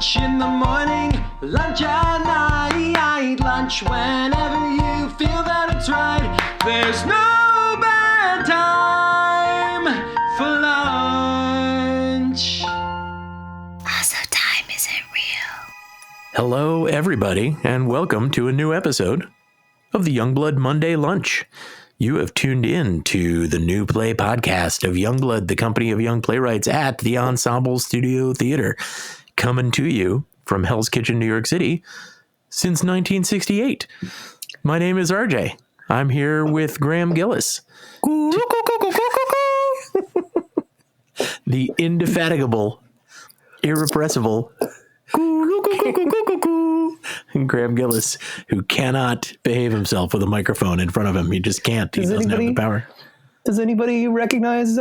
Lunch in the morning, lunch at night, lunch whenever you feel that it's right. There's no bad time for lunch. Also, time isn't real. Hello, everybody, and welcome to a new episode of the Youngblood Monday Lunch. You have tuned in to the new play podcast of Youngblood, the company of young playwrights at the Ensemble Studio Theater, coming to you from Hell's Kitchen, New York City, since 1968. My name is RJ. I'm here with Graham Gillis, the indefatigable, irrepressible Graham Gillis, who cannot behave himself with a microphone in front of him. He just can't. He doesn't have the power. Does anybody recognize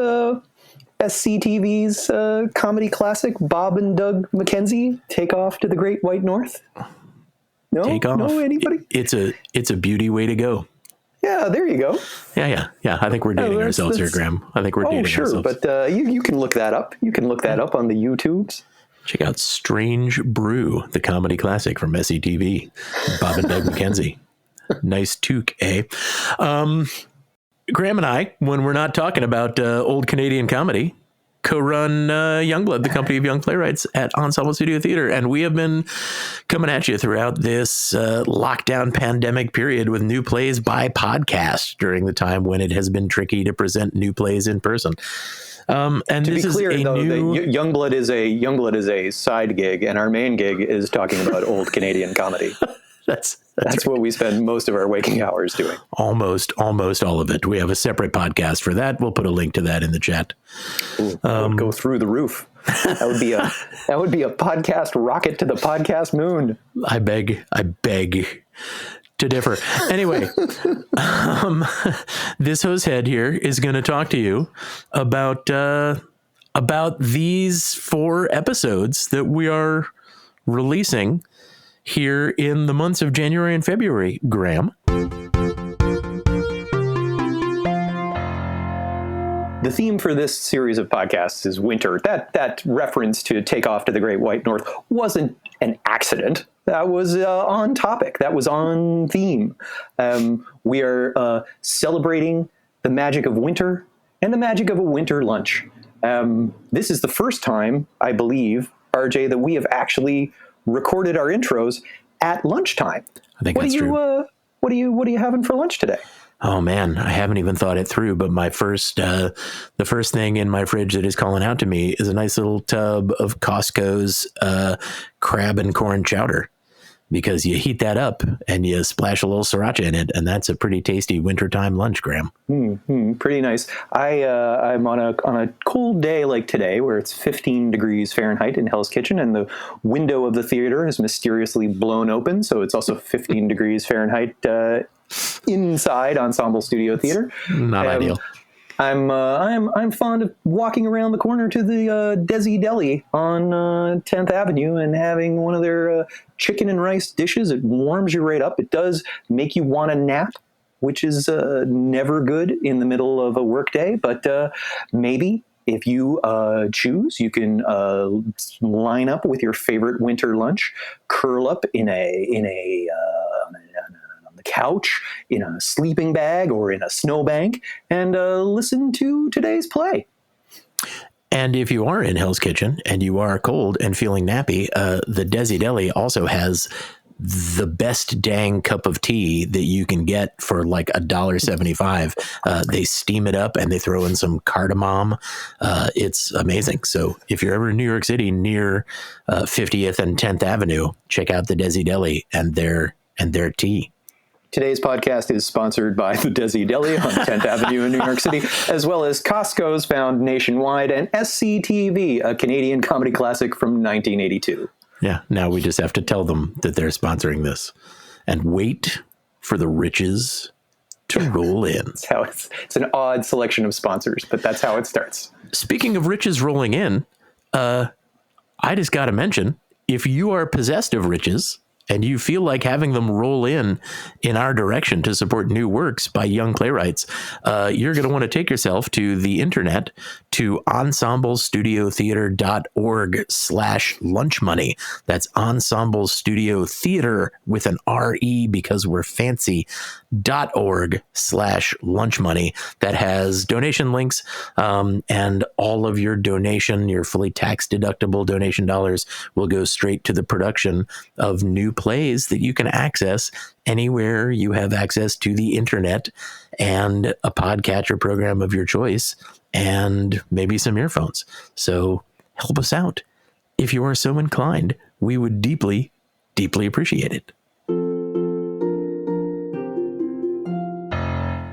SCTV's comedy classic, Bob and Doug McKenzie, Take Off to the Great White North? No? Take Off. No, anybody? It's a beauty way to go. Yeah, there you go. Yeah. I think we're dating ourselves here, Graham. I think we're dating ourselves. But you can look that up. You can look that up on the YouTubes. Check out Strange Brew, the comedy classic from SCTV. Bob and Doug McKenzie. Nice toque, eh? Graham and I, when we're not talking about old Canadian comedy, co-run Youngblood, the company of young playwrights at Ensemble Studio Theater. And we have been coming at you throughout this lockdown pandemic period with new plays by podcast during the time when it has been tricky to present new plays in person. And to be clear, though, Youngblood is a side gig, and our main gig is talking about old Canadian comedy. That's right. What we spend most of our waking hours doing. Almost all of it. We have a separate podcast for that. We'll put a link to that in the chat. Ooh, that would go through the roof. That would be a podcast rocket to the podcast moon. I beg to differ. Anyway, this hose head here is going to talk to you about these 4 episodes that we are releasing here in the months of January and February, Graham. The theme for this series of podcasts is winter. That reference to Take Off to the Great White North wasn't an accident. That was on topic. That was on theme. We are celebrating the magic of winter and the magic of a winter lunch. This is the first time, I believe, RJ, that we have actually recorded our intros at lunchtime. I think that's true. What are you having for lunch today? Oh man, I haven't even thought it through, but the first thing in my fridge that is calling out to me is a nice little tub of Costco's crab and corn chowder, because you heat that up and you splash a little sriracha in it, and that's a pretty tasty wintertime lunch, Graham. Pretty nice. I'm on a cold day like today, where it's 15 degrees Fahrenheit in Hell's Kitchen, and the window of the theater is mysteriously blown open, so it's also 15 degrees Fahrenheit inside Ensemble Studio Theater. Not ideal. I'm fond of walking around the corner to the Desi Deli on 10th Avenue and having one of their chicken and rice dishes. It warms you right up. It does make you want to nap, which is never good in the middle of a workday. But maybe if you choose, you can line up with your favorite winter lunch, curl up on the couch, in a sleeping bag, or in a snowbank, and listen to today's play. And if you are in Hell's Kitchen and you are cold and feeling nappy, the Desi Deli also has the best dang cup of tea that you can get for like $1.75. They steam it up and they throw in some cardamom. It's amazing. So if you're ever in New York City near 50th and 10th Avenue, check out the Desi Deli and their tea. Today's podcast is sponsored by the Desi Deli on 10th Avenue in New York City, as well as Costco's found nationwide, and SCTV, a Canadian comedy classic from 1982. Yeah, now we just have to tell them that they're sponsoring this and wait for the riches to roll in. It's an odd selection of sponsors, but that's how it starts. Speaking of riches rolling in, I just got to mention, if you are possessed of riches and you feel like having them roll in our direction to support new works by young playwrights, you're going to want to take yourself to the internet to ensemblestudiotheater.org/lunchmoney. That's Ensemble Studio Theater with an RE because we're fancy, .org/lunchmoney. That has donation links, and all of your donation, your fully tax deductible donation dollars, will go straight to the production of new plays that you can access anywhere you have access to the internet and a podcatcher program of your choice and maybe some earphones. So help us out. If you are so inclined, we would deeply, deeply appreciate it.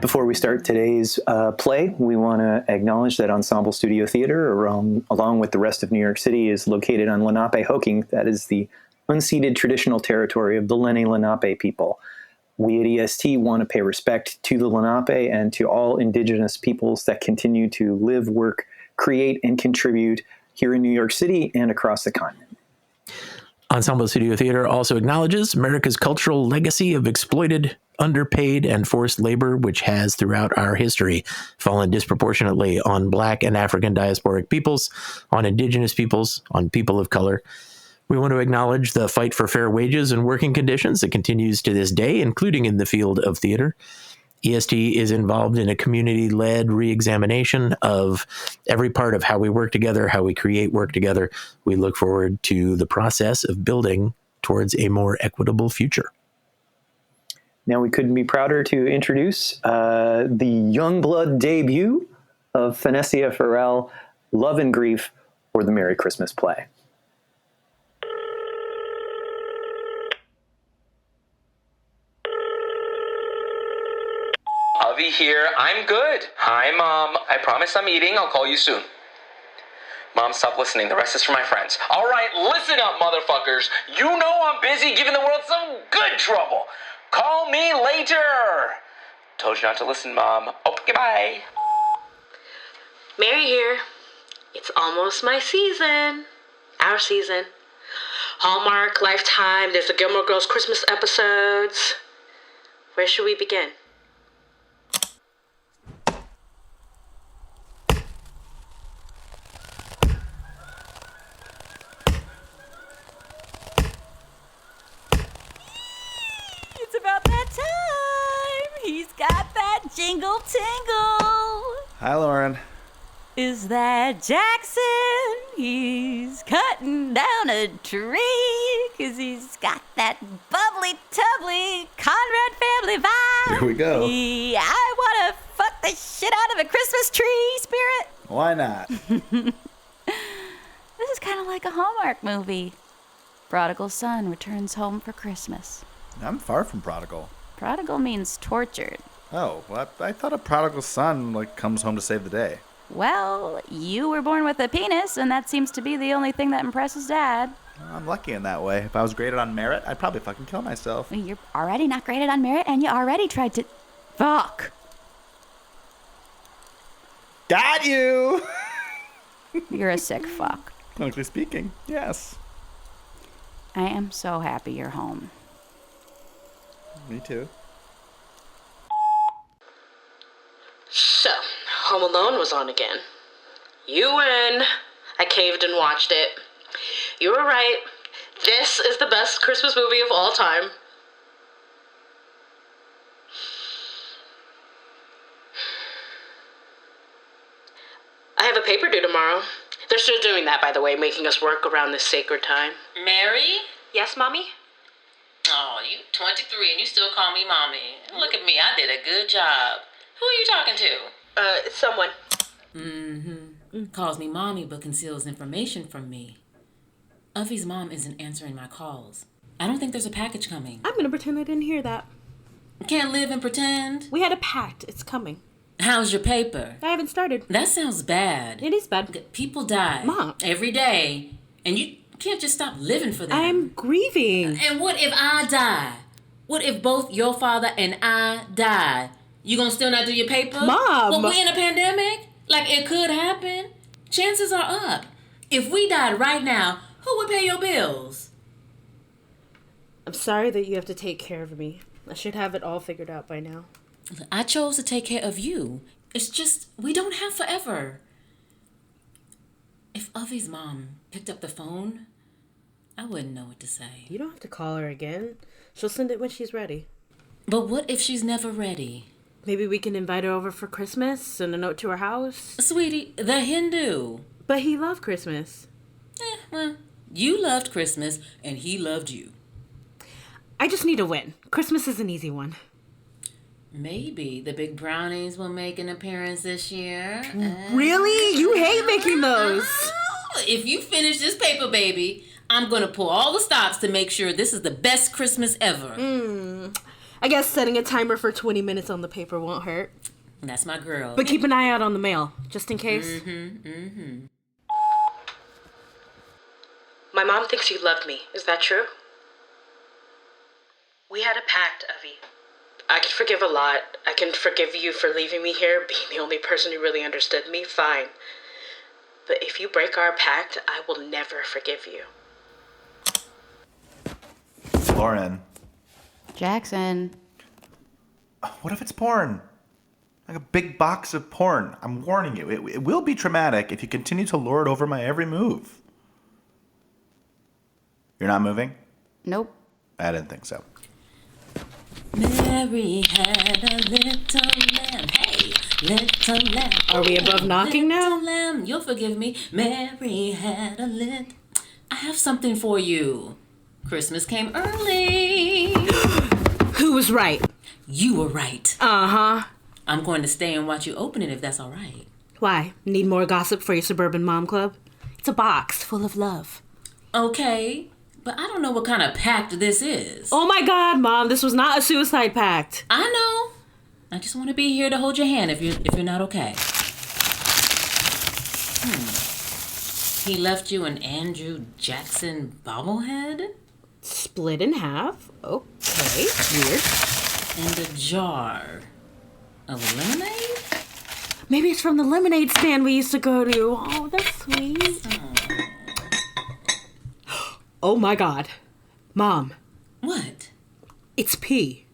Before we start today's play, we want to acknowledge that Ensemble Studio Theater, along with the rest of New York City, is located on Lenape-Hoking. That is the unceded traditional territory of the Lenni Lenape people. We at EST want to pay respect to the Lenape and to all indigenous peoples that continue to live, work, create, and contribute here in New York City and across the continent. Ensemble Studio Theater also acknowledges America's cultural legacy of exploited, underpaid, and forced labor, which has throughout our history fallen disproportionately on Black and African diasporic peoples, on indigenous peoples, on people of color. We want to acknowledge the fight for fair wages and working conditions that continues to this day, including in the field of theater. EST is involved in a community-led re-examination of every part of how we work together, how we create work together. We look forward to the process of building towards a more equitable future. Now, we couldn't be prouder to introduce the Youngblood debut of Phanésia Pharel, Love and Grief, or the Merry Christmas Play. Avi here. I'm good. Hi, Mom. I promise I'm eating. I'll call you soon. Mom, stop listening. The rest is for my friends. All right, listen up, motherfuckers. You know I'm busy giving the world some good trouble. Call me later. Told you not to listen, Mom. Okay, bye. Mary here. It's almost my season. Our season. Hallmark, Lifetime, there's the Gilmore Girls Christmas episodes. Where should we begin? It's about that time. He's got that jingle tingle. Hi, Lauren. Is that Jackson? He's cutting down a tree, 'cause he's got that bubbly, tubbly Conrad family vibe. Here we go. I want to fuck the shit out of a Christmas tree, spirit. Why not? This is kind of like a Hallmark movie. Prodigal son returns home for Christmas. I'm far from prodigal. Prodigal means tortured. Oh, well, I thought a prodigal son comes home to save the day. Well, you were born with a penis, and that seems to be the only thing that impresses Dad. Well, I'm lucky in that way. If I was graded on merit, I'd probably fucking kill myself. You're already not graded on merit, and you already tried to... Fuck! Got you! You're a sick fuck. Clinically speaking, yes. I am so happy you're home. Me too. So, Home Alone was on again. You win. I caved and watched it. You were right. This is the best Christmas movie of all time. I have a paper due tomorrow. They're still doing that, by the way, making us work around this sacred time. Mary? Yes, Mommy? Oh, you 23 and you still call me mommy. Look at me, I did a good job. Who are you talking to? Someone. Calls me mommy but conceals information from me. Uffy's mom isn't answering my calls. I don't think there's a package coming. I'm gonna pretend I didn't hear that. Can't live and pretend. We had a pact. It's coming. How's your paper? I haven't started. That sounds bad. It is bad. People die. Mom. Every day. And you can't just stop living for them. I'm grieving. And what if I die? What if both your father and I die? You gonna still not do your paper? Mom! Well, we in a pandemic? Like, it could happen. Chances are up. If we died right now, who would pay your bills? I'm sorry that you have to take care of me. I should have it all figured out by now. I chose to take care of you. It's just, we don't have forever. If Avi's mom picked up the phone, I wouldn't know what to say. You don't have to call her again. She'll send it when she's ready. But what if she's never ready? Maybe we can invite her over for Christmas, send a note to her house. Sweetie, the Hindu. But he loved Christmas. Well, you loved Christmas and he loved you. I just need a win. Christmas is an easy one. Maybe the big brownies will make an appearance this year. Really? You hate making those. If you finish this paper, baby, I'm going to pull all the stops to make sure this is the best Christmas ever. I guess setting a timer for 20 minutes on the paper won't hurt. That's my girl. But keep an eye out on the mail, just in case. My mom thinks you loved me. Is that true? We had a pact, Avi. I can forgive a lot. I can forgive you for leaving me here, being the only person who really understood me. Fine. But if you break our pact, I will never forgive you. Lauren. Jackson. What if it's porn? Like a big box of porn. I'm warning you. It will be traumatic if you continue to lord over my every move. You're not moving? Nope. I didn't think so. Mary had a little lamb. Hey, little lamb. Are we above knocking now? Little lamb, you'll forgive me. Mary had a little... I have something for you. Christmas came early. Who was right? You were right. Uh-huh. I'm going to stay and watch you open it if that's all right. Why? Need more gossip for your suburban mom club? It's a box full of love. Okay, but I don't know what kind of pact this is. Oh my God, Mom, this was not a suicide pact. I know. I just want to be here to hold your hand if you're not okay. He left you an Andrew Jackson bobblehead? Split in half? Okay, weird. And a jar of lemonade? Maybe it's from the lemonade stand we used to go to. Oh, that's sweet. Oh my God. Mom. What? It's pee.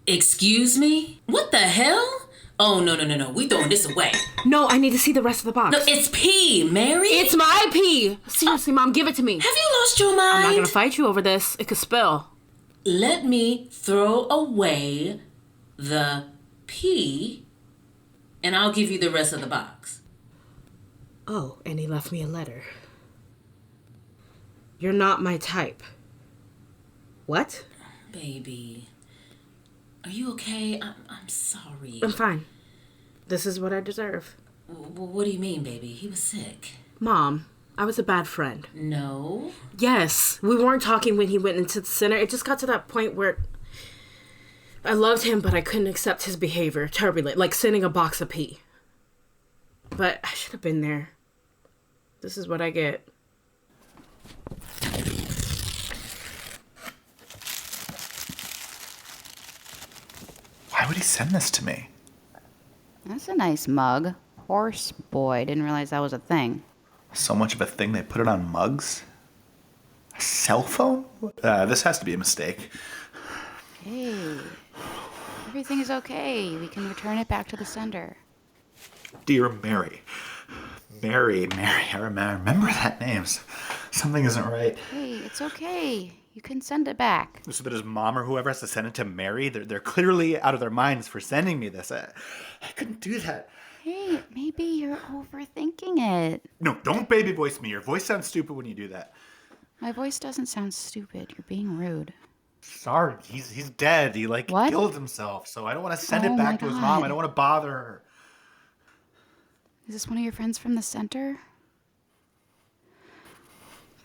Excuse me? What the hell? Oh, no. We throwing this away. No, I need to see the rest of the box. No, it's pee, Mary. It's my pee. Seriously, Mom, give it to me. Have you lost your mind? I'm not going to fight you over this. It could spill. Let me throw away the pee, and I'll give you the rest of the box. Oh, and he left me a letter. You're not my type. What? Baby, are you okay? I'm sorry. I'm fine. This is what I deserve. What do you mean, baby? He was sick. Mom, I was a bad friend. No. Yes, we weren't talking when he went into the center. It just got to that point where I loved him, but I couldn't accept his behavior. Turbulent, like sending a box of pee. But I should have been there. This is what I get. Why would he send this to me? That's a nice mug. Horse boy. Didn't realize that was a thing. So much of a thing they put it on mugs? A cell phone? This has to be a mistake. Hey. Everything is okay. We can return it back to the sender. Dear Mary. Mary. I remember that name. Something isn't right. Hey, it's okay. You can send it back. So that his mom or whoever has to send it to Mary, they're clearly out of their minds for sending me this. I couldn't do that. Hey, maybe you're overthinking it. No, don't baby voice me. Your voice sounds stupid when you do that. My voice doesn't sound stupid. You're being rude. Sorry, he's dead. He What? killed himself. So I don't want to send Oh it my back to his mom. God. I don't want to bother her. Is this one of your friends from the center?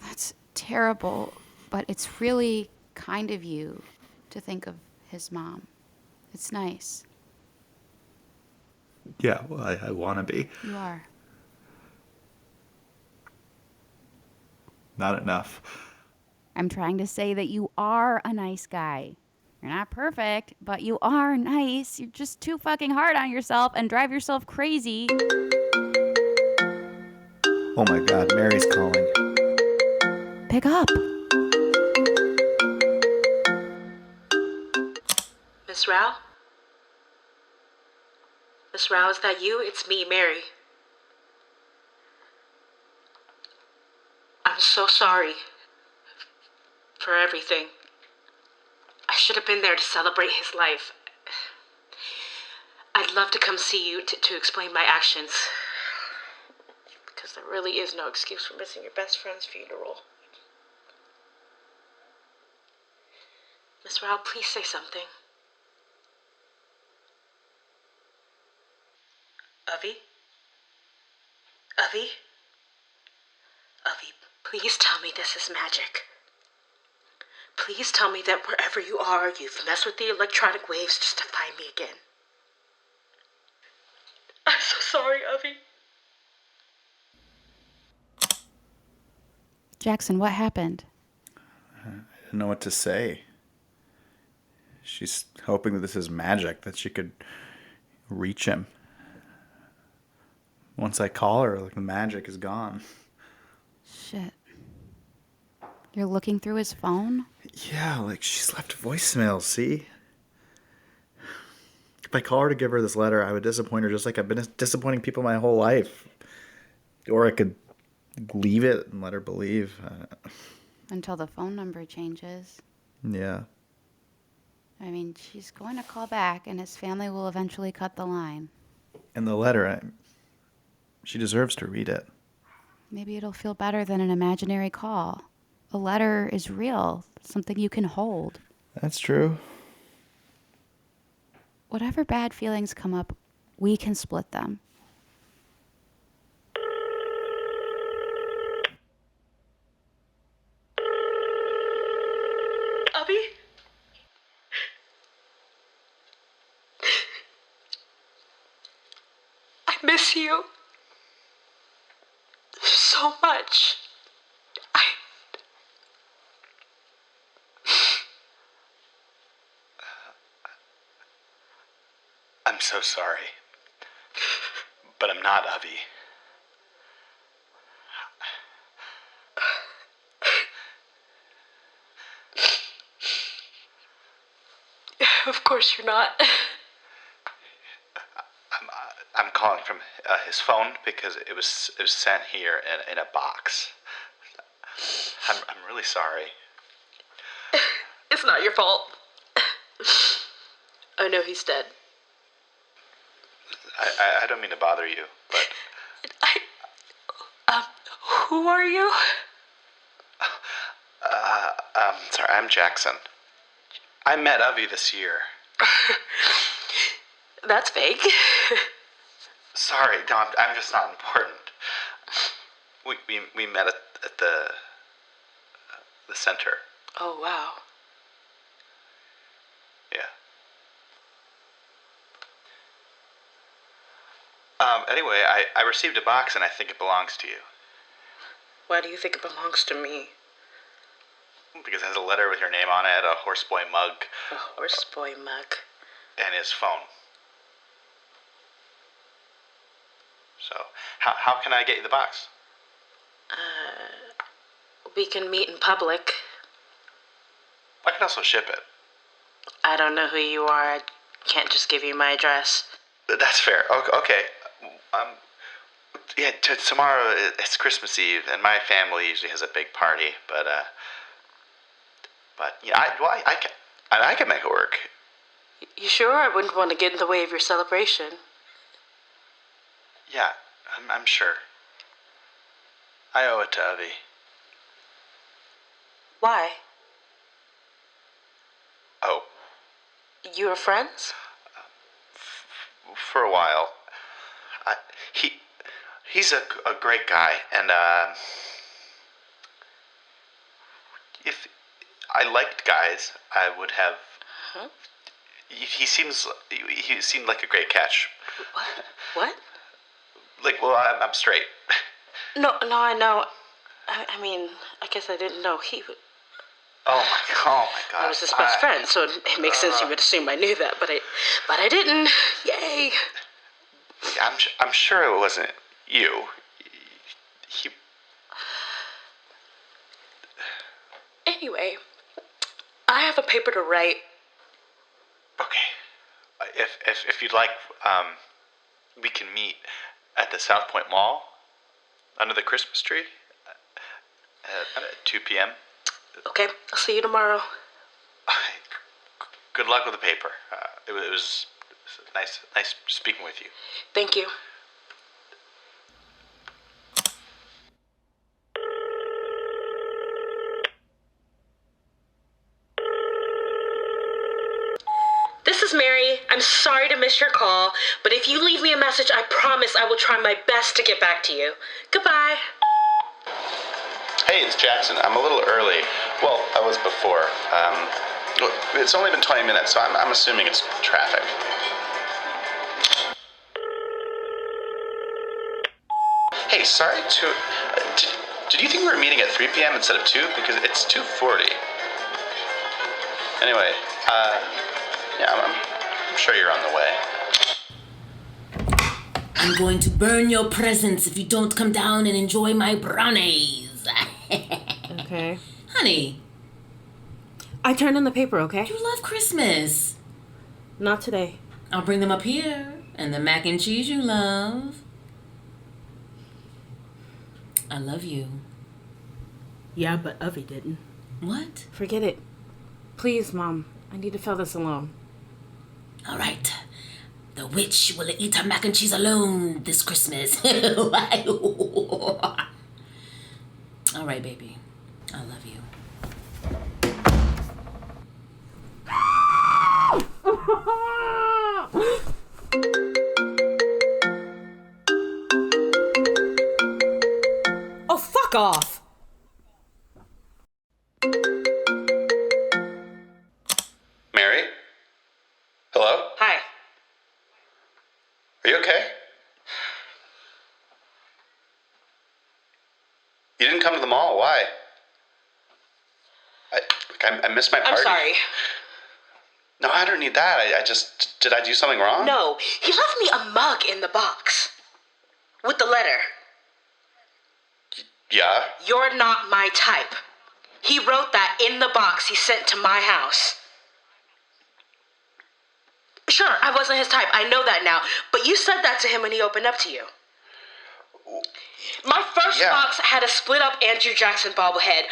That's terrible, but it's really kind of you to think of his mom. It's nice. Yeah, well, I want to be. You are. Not enough. I'm trying to say that you are a nice guy. You're not perfect, but you are nice. You're just too fucking hard on yourself and drive yourself crazy. Oh my God, Mary's calling. Pick up. Miss Rao? Miss Rao, is that you? It's me, Mary. I'm so sorry for everything. I should have been there to celebrate his life. I'd love to come see you to explain my actions. Because there really is no excuse for missing your best friend's funeral. Miss Rao, please say something. Avi? Avi? Avi, please tell me this is magic. Please tell me that wherever you are, you've messed with the electronic waves just to find me again. I'm so sorry, Avi. Jackson, what happened? I didn't know what to say. She's hoping that this is magic, that she could reach him. Once I call her, like, the magic is gone. Shit. You're looking through his phone? Yeah, like, she's left voicemail, see? If I call her to give her this letter, I would disappoint her just like I've been disappointing people my whole life. Or I could leave it and let her believe. Until the phone number changes. Yeah. I mean, she's going to call back, and his family will eventually cut the line. And the letter, she deserves to read it. Maybe it'll feel better than an imaginary call. A letter is real, something you can hold. That's true. Whatever bad feelings come up, we can split them. Avi? I miss you so much. I'm so sorry. But I'm not Avi. Of course you're not. I'm calling from his phone because it was sent here in a box. I'm really sorry. It's not your fault. I know he's dead. I don't mean to bother you, but... Who are you? Sorry, I'm Jackson. I met Avi this year. That's fake. Sorry, no, I'm just not important. We met at the center. Oh, wow. Yeah. Anyway, I received a box and I think it belongs to you. Why do you think it belongs to me? Because it has a letter with your name on it, a horseboy mug. A horseboy mug. And his phone. So, how can I get you the box? We can meet in public. I can also ship it. I don't know who you are. I can't just give you my address. That's fair. Okay. Yeah, tomorrow it's Christmas Eve, and my family usually has a big party, but yeah, I can make it work. You sure? I wouldn't want to get in the way of your celebration. Yeah, I'm sure. I owe it to Avi. Why? Oh. You were friends? For a while. He's a great guy, and if I liked guys, I would have. Huh? He seemed like a great catch. What? Like, well, I'm straight. No, I know. I mean, I guess I didn't know he would. Oh my god! I was his best friend, so it makes sense you would assume I knew that, but I didn't. Yay! I'm sure it wasn't you. Anyway, I have a paper to write. Okay. if you'd like, we can meet at the South Point Mall under the Christmas tree at 2 p.m. Okay, I'll see you tomorrow. Good luck with the paper. It was nice speaking with you. Thank you. This is Mary. I'm sorry to miss your call, but if you leave me a message, I promise I will try my best to get back to you. Goodbye. Hey, it's Jackson. I'm a little early. Well, I was before. It's only been 20 minutes, so I'm assuming it's traffic. Hey, sorry to... did you think we were meeting at 3 p.m. instead of 2? Because it's 2:40. Anyway, yeah, I'm sure you're on the way. I'm going to burn your presents if you don't come down and enjoy my brownies. Okay. Honey. I turned in the paper, okay? You love Christmas. Not today. I'll bring them up here. And the mac and cheese you love. I love you. Yeah, but Avi didn't. What? Forget it. Please, Mom. I need to fill this alone. All right. The witch will eat her mac and cheese alone this Christmas. All right, baby. I love you. Oh, fuck off! Mary? Hello? Hi. Are you okay? You didn't come to the mall. Why? I missed my party. I'm sorry. No, I don't need that. I just... Did I do something wrong? No, he left me a mug in the box. With the letter. Yeah? You're not my type. He wrote that in the box he sent to my house. Sure, I wasn't his type. I know that now. But you said that to him when he opened up to you. My first box had a split up Andrew Jackson bobblehead,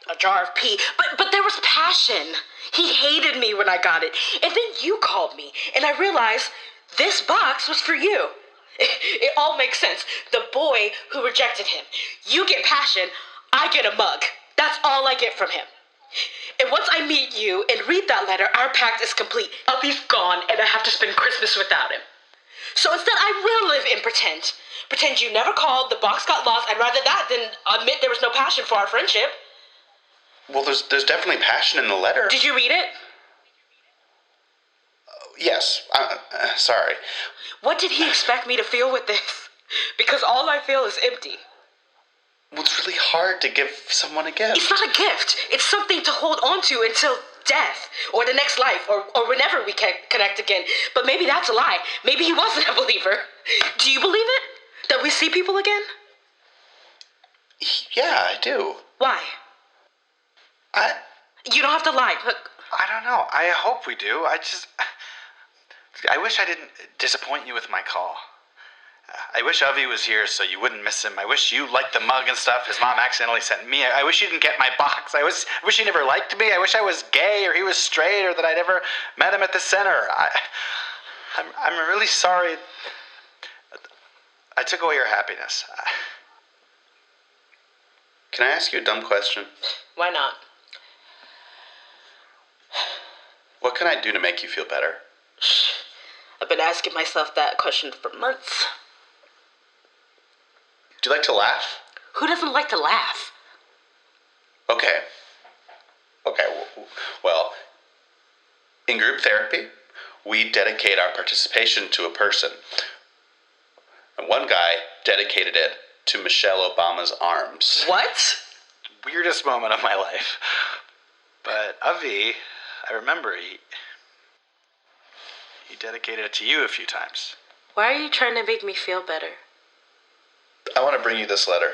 a jar of pee, but there was passion. He hated me when I got it. And then you called me, and I realized this box was for you. It all makes sense. The boy who rejected him. You get passion, I get a mug. That's all I get from him. And once I meet you and read that letter, our pact is complete. Avi's gone, and I have to spend Christmas without him. So instead, I will live in pretend. Pretend you never called, the box got lost. I'd rather that than admit there was no passion for our friendship. Well, there's definitely passion in the letter. Did you read it? Yes. Sorry. What did he expect me to feel with this? Because all I feel is empty. Well, it's really hard to give someone a gift. It's not a gift. It's something to hold on to until death, or the next life, or whenever we can connect again. But maybe that's a lie. Maybe he wasn't a believer. Do you believe it? That we see people again? Yeah, I do. Why? You don't have to lie. Look. I don't know. I hope we do. I wish I didn't disappoint you with my call. I wish Avi was here so you wouldn't miss him. I wish you liked the mug and stuff his mom accidentally sent me. I wish you didn't get my box. I wish he never liked me. I wish I was gay or he was straight or that I never met him at the center. I'm really sorry. I took away your happiness. Can I ask you a dumb question? Why not? What can I do to make you feel better? I've been asking myself that question for months. Do you like to laugh? Who doesn't like to laugh? Okay. Well, in group therapy, we dedicate our participation to a person. And one guy dedicated it to Michelle Obama's arms. What? Weirdest moment of my life. But Avi, I remember he dedicated it to you a few times. Why are you trying to make me feel better? I want to bring you this letter.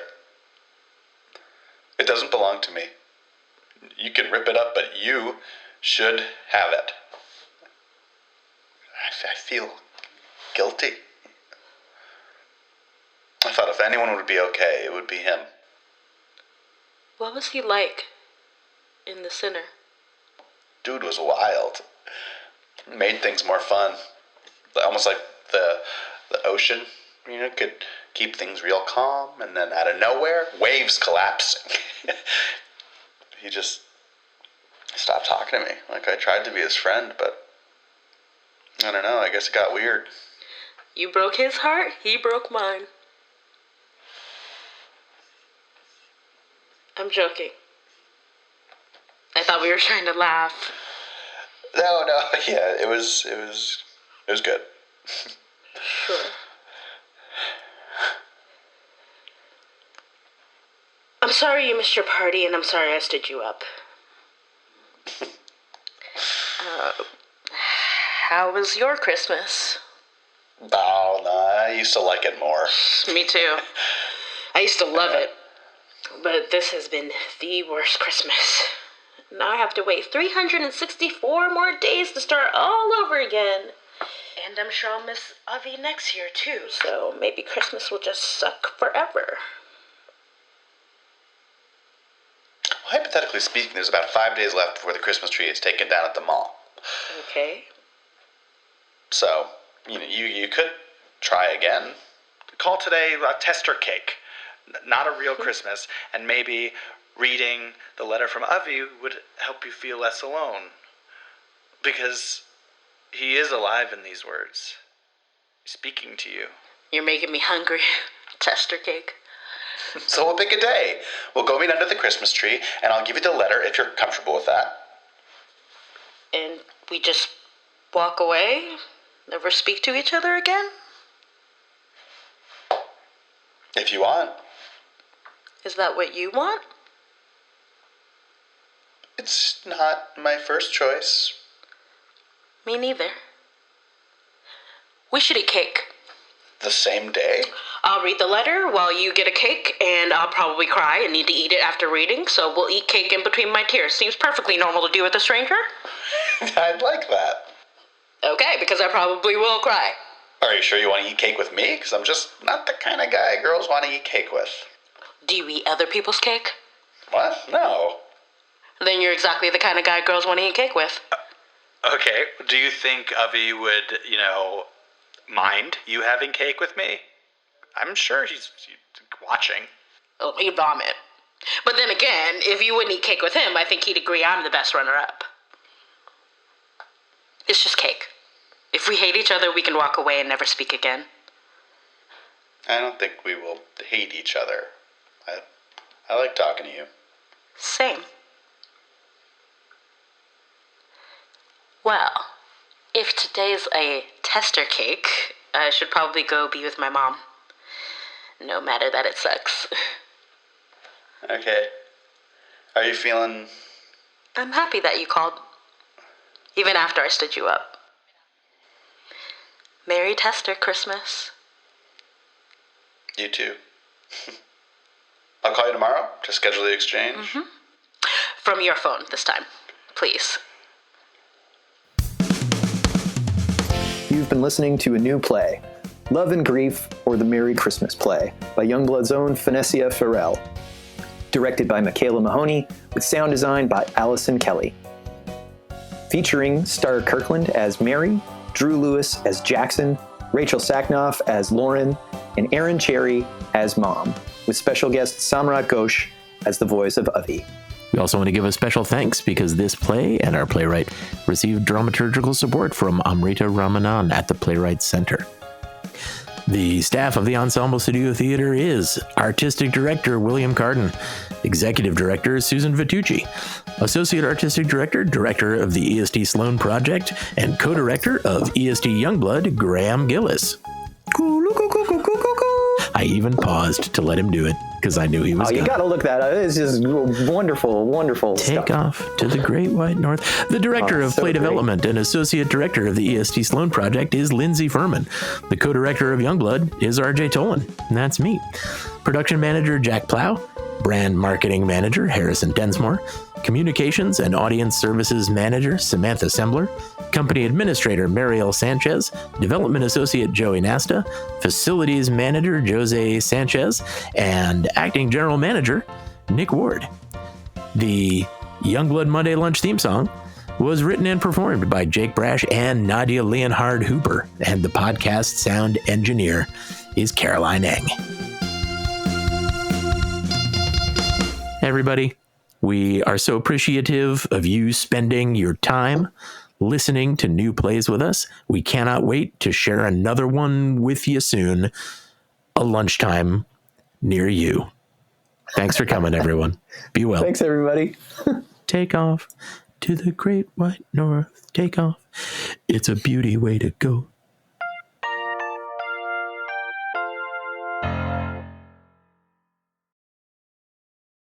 It doesn't belong to me. You can rip it up, but you should have it. I feel guilty. I thought if anyone would be okay, it would be him. What was he like in the center? Dude was wild. Made things more fun. Almost like the ocean, could keep things real calm, and then out of nowhere, waves collapsing. He just stopped talking to me. Like, I tried to be his friend, but I don't know, I guess it got weird. You broke his heart, he broke mine. I'm joking. I thought we were trying to laugh. No, yeah, it was good. Sure. I'm sorry you missed your party, and I'm sorry I stood you up. How was your Christmas? Oh, no, I used to like it more. Me too. I used to love it. But this has been the worst Christmas. Now I have to wait 364 more days to start all over again. And I'm sure I'll miss Avi next year too, so maybe Christmas will just suck forever. Well, hypothetically speaking, there's about 5 days left before the Christmas tree is taken down at the mall. Okay. So, you could try again. Call today a tester cake, not a real Christmas, and maybe reading the letter from Avi would help you feel less alone. Because he is alive in these words, speaking to you. You're making me hungry. Tester cake. So we'll pick a day. We'll go meet under the Christmas tree, and I'll give you the letter if you're comfortable with that. And we just walk away? Never speak to each other again? If you want. Is that what you want? It's not my first choice. Me neither. We should eat cake. The same day? I'll read the letter while you get a cake, and I'll probably cry and need to eat it after reading, so we'll eat cake in between my tears. Seems perfectly normal to do with a stranger. I'd like that. Okay, because I probably will cry. Are you sure you want to eat cake with me? Because I'm just not the kind of guy girls want to eat cake with. Do you eat other people's cake? What? No. Then you're exactly the kind of guy girls want to eat cake with. Okay, do you think Avi would, mind you having cake with me? I'm sure he's watching. Oh, he'd vomit. But then again, if you wouldn't eat cake with him, I think he'd agree I'm the best runner-up. It's just cake. If we hate each other, we can walk away and never speak again. I don't think we will hate each other. I like talking to you. Same. Well, if today's a tester cake, I should probably go be with my mom. No matter that it sucks. Okay. Are you feeling... I'm happy that you called. Even after I stood you up. Merry Tester Christmas. You too. I'll call you tomorrow to schedule the exchange. Mm-hmm. From your phone this time, please. You've been listening to a new play, Love and Grief, or The Merry Christmas Play, by Youngblood's own Phanésia Pharel. Directed by Mikhaela Mahony, with sound design by Allison Kelly. Featuring Starr Kirkland as Mary, Drew Lewis as Jackson, Rachel Sachnoff as Lauren, and Erin Cherry as Mom, with special guest Samraat Ghosh as the voice of Avi. We also want to give a special thanks because this play and our playwright received dramaturgical support from Amrita Ramanan at the Playwright Center. The staff of the Ensemble Studio Theater is Artistic Director William Carden, Executive Director Susan Vitucci, Associate Artistic Director, Director of the EST Sloan Project, and Co-Director of EST Youngblood, Graham Gillis. I even paused to let him do it because I knew he was you gotta look that up. It's just wonderful, wonderful Take stuff. off to the Great White North. The Director of Play Development and Associate Director of the EST Sloan Project is Lindsay Furman. The Co-Director of Youngblood is RJ Tolan, and that's me. Production Manager Jack Plow. Brand Marketing Manager Harrison Densmore. Communications and Audience Services Manager Samantha Sembler. Company Administrator Mariel Sanchez, Development Associate Joey Nasta, Facilities Manager Jose Sanchez, and Acting General Manager Nick Ward. The Youngblood Monday Lunch theme song was written and performed by Jake Brash and Nadia Leonhard Hooper, and the podcast sound engineer is Caroline Eng. Everybody, we are so appreciative of you spending your time listening to new plays with us. We cannot wait to share another one with you soon, a lunchtime near you. Thanks for coming, everyone. Be well. Thanks, everybody. Take off to the great white north. Take off. It's a beauty way to go.